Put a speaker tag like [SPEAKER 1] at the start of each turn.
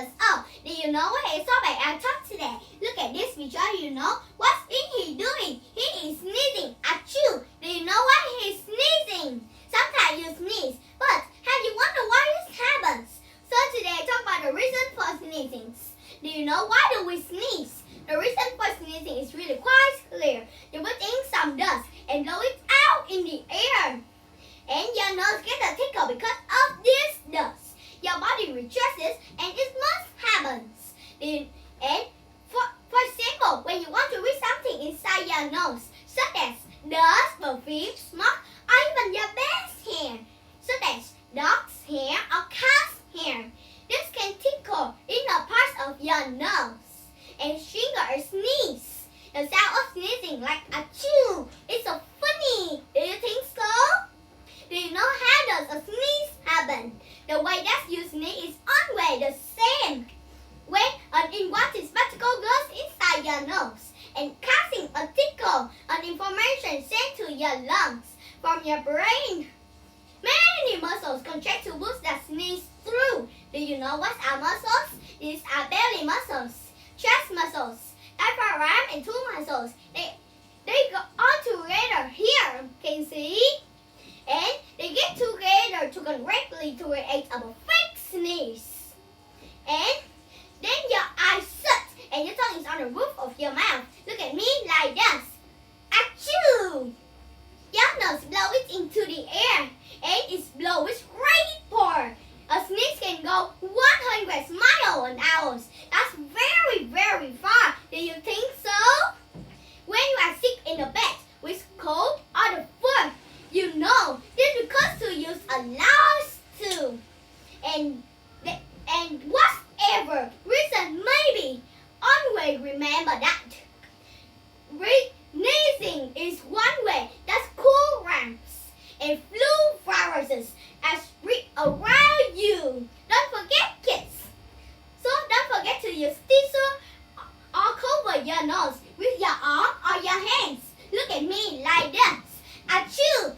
[SPEAKER 1] us all. Do you know what is up at our talk today? Look at this picture, you know. What's he doing? He is sneezing. Achoo! Do you know why he's sneezing? Sometimes you sneeze, but have you wondered why this happens? So today I talk about the reason for sneezing. Do you know why do we sneeze? The reason for sneezing is really quite clear. You put in some dust and blow it out in the air. And your nose gets a tickle because of this dust. Your body rejoices and it must happen. And for example, when you want to reach something inside your nose, such as dust, perfume, smoke, or even your best hair, such as dog's hair or cat's hair, this can tickle inner parts of your nose and trigger a sneeze. The sound of sneezing like achoo is so funny. Do you think so? Do you know how does a sneeze happen? The way that you sneeze is always the same. When an inwanted particle goes inside your nose and causing a tickle, an information sent to your lungs from your brain. Many muscles contract to push the sneeze through. Do you know what are muscles? These are belly muscles, chest muscles, diaphragm and two muscles. They go all together here. Can you see? And they get together to correctly to create a fake sneeze. And then your eyes shut and your tongue is on the roof of your mouth. Look at me like this. Achoo! Your nose blows it into the air and it's blown with great power. A sneeze can go 100 miles an hour. That's very, very far. Do you think so? When you are sick in the bed with cold or the flu, you know this because to use a loud tube. And whatever reason maybe, always remember that. Sneezing is one way that cool ramps and flu viruses are spread around you. Don't forget, kids. So don't forget to use tissue or cover your nose with your arm or your hands. Look at me like this. Achoo!